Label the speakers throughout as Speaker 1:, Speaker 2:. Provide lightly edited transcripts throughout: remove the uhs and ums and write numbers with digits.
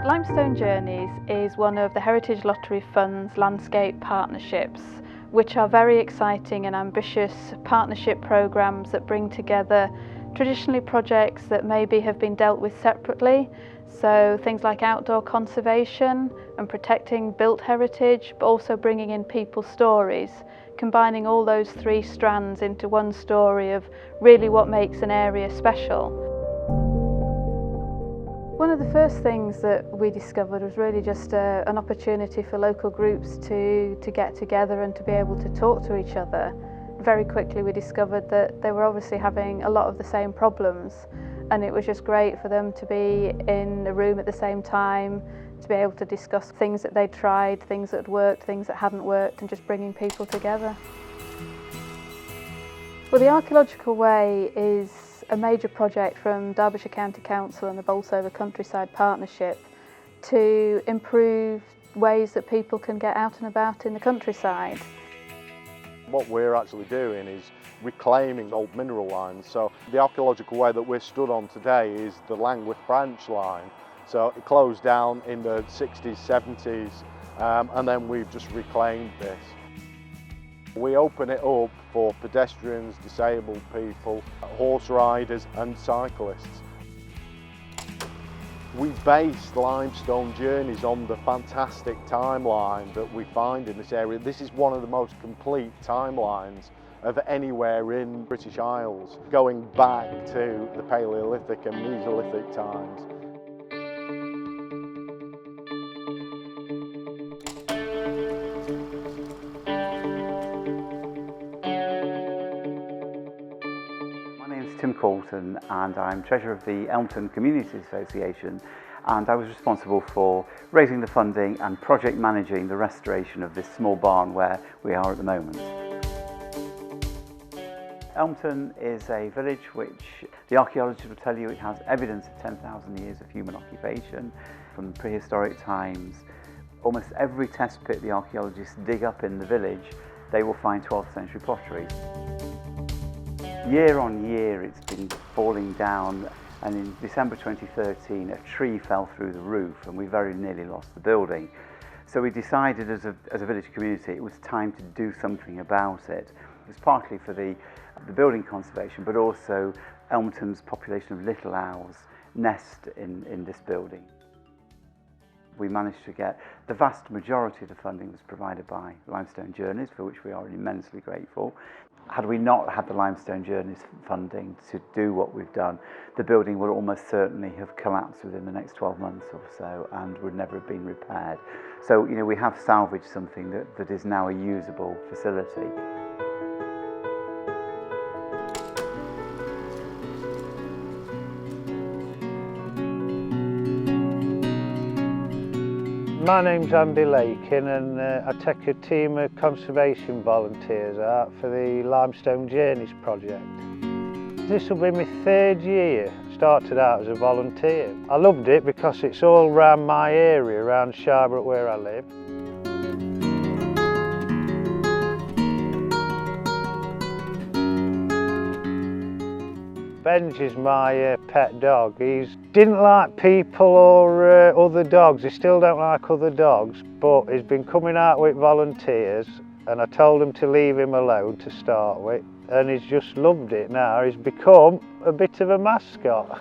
Speaker 1: Limestone Journeys is one of the Heritage Lottery Fund's landscape partnerships, which are very exciting and ambitious partnership programmes that bring together traditionally projects that maybe have been dealt with separately, so things like outdoor conservation and protecting built heritage, but also bringing in people's stories, combining all those three strands into one story of really what makes an area special. One of the first things that we discovered was really just an opportunity for local groups to get together and to be able to talk to each other. Very quickly we discovered that they were obviously having a lot of the same problems, and it was just great for them to be in a room at the same time, to be able to discuss things that they'd tried, things that had worked, things that hadn't worked, and just bringing people together. Well, the Archaeological Way is a major project from Derbyshire County Council and the Bolsover Countryside Partnership to improve ways that people can get out and about in the countryside.
Speaker 2: What we're actually doing is reclaiming old mineral lines. So the archaeological way that we're stood on today is the Langwith branch line. So it closed down in the 60s, 70s, and then we've just reclaimed this. We open it up for pedestrians, disabled people, horse riders and cyclists. We based Limestone Journeys on the fantastic timeline that we find in this area. This is one of the most complete timelines of anywhere in British Isles, going back to the Paleolithic and Mesolithic times.
Speaker 3: Tim Colton, and I'm Treasurer of the Elmton Community Association, and I was responsible for raising the funding and project managing the restoration of this small barn where we are at the moment. Elmton is a village which the archaeologists will tell you it has evidence of 10,000 years of human occupation from prehistoric times. Almost every test pit the archaeologists dig up in the village, they will find 12th century pottery. Year on year it's been falling down, and in December 2013 a tree fell through the roof and we very nearly lost the building. So we decided as a village community it was time to do something about it. It was partly for the building conservation, but also Elmton's population of little owls nest in this building. We managed to get the vast majority of the funding was provided by Limestone Journeys, for which we are immensely grateful. Had we not had the Limestone Journeys funding to do what we've done, the building would almost certainly have collapsed within the next 12 months or so and would never have been repaired. So, you know, we have salvaged something that is now a usable facility.
Speaker 4: My name's Andy Lakin, and I take a team of conservation volunteers out for the Limestone Journeys project. This will be my third year. Started out as a volunteer. I loved it because it's all around my area, around Sharborough where I live. Benji's my pet dog. He didn't like people or other dogs. He still don't like other dogs, but he's been coming out with volunteers, and I told him to leave him alone to start with, and he's just loved it now. He's become a bit of a mascot.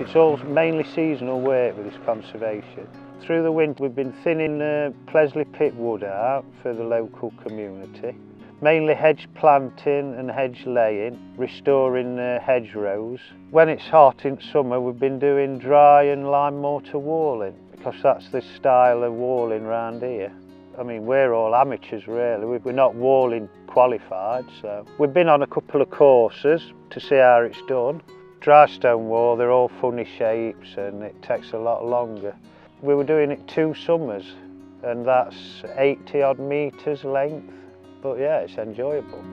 Speaker 4: It's all mainly seasonal work with this conservation. Through the winter we've been thinning Plesley pit wood out for the local community. Mainly hedge planting and hedge laying, restoring hedgerows. When it's hot in summer we've been doing dry and lime mortar walling, because that's the style of walling round here. I mean, we're all amateurs really, we're not walling qualified, so we've been on a couple of courses to see how it's done. Dry stone wall, they're all funny shapes and it takes a lot longer. We were doing it 2 summers and that's 80 odd metres length. But yeah, it's enjoyable.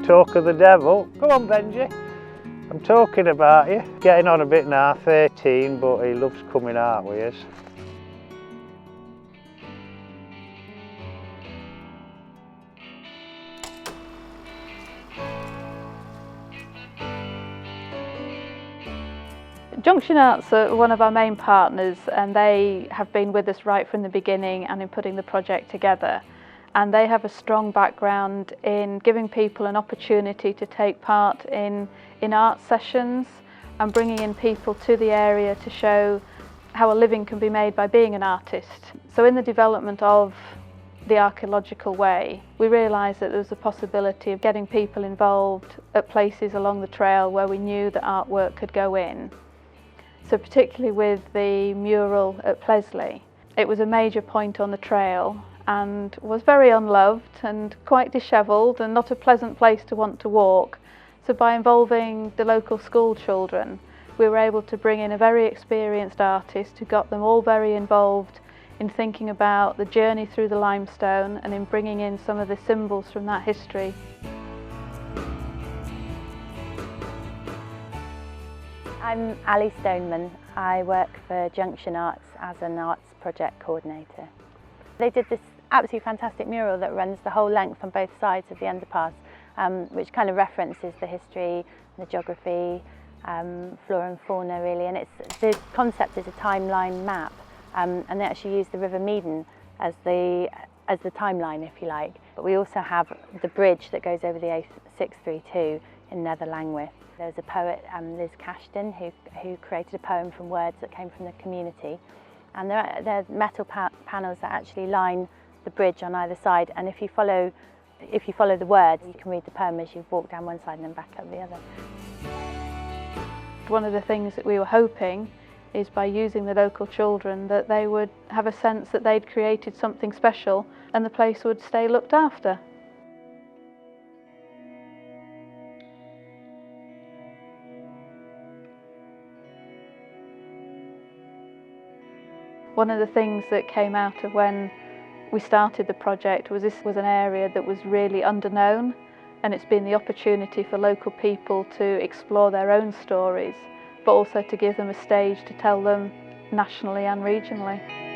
Speaker 4: Talk of the devil. Come on, Benji. I'm talking about you. Getting on a bit now, 13, but he loves coming out with us.
Speaker 1: Junction Arts are one of our main partners, and they have been with us right from the beginning and in putting the project together. And they have a strong background in giving people an opportunity to take part in art sessions and bringing in people to the area to show how a living can be made by being an artist. So in the development of the archaeological way, we realised that there was a possibility of getting people involved at places along the trail where we knew that artwork could go in. So particularly with the mural at Plesley, it was a major point on the trail and was very unloved and quite dishevelled and not a pleasant place to want to walk. So by involving the local school children, we were able to bring in a very experienced artist who got them all very involved in thinking about the journey through the limestone and in bringing in some of the symbols from that history.
Speaker 5: I'm Ali Stoneman. I work for Junction Arts as an arts project coordinator. They did this absolutely fantastic mural that runs the whole length on both sides of the underpass, which kind of references the history, the geography, flora and fauna really, and the concept is a timeline map, and they actually use the River Meaden as the timeline, if you like. But we also have the bridge that goes over the A632 in Nether Langwith. There's a poet, Liz Cashton, who created a poem from words that came from the community, and there are metal panels that actually line the bridge on either side, and if you follow the words, you can read the poem as you walk down one side and then back up the other.
Speaker 1: One of the things that we were hoping is by using the local children that they would have a sense that they'd created something special and the place would stay looked after. One of the things that came out of when we started the project was this was an area that was really underknown, and it's been the opportunity for local people to explore their own stories, but also to give them a stage to tell them nationally and regionally.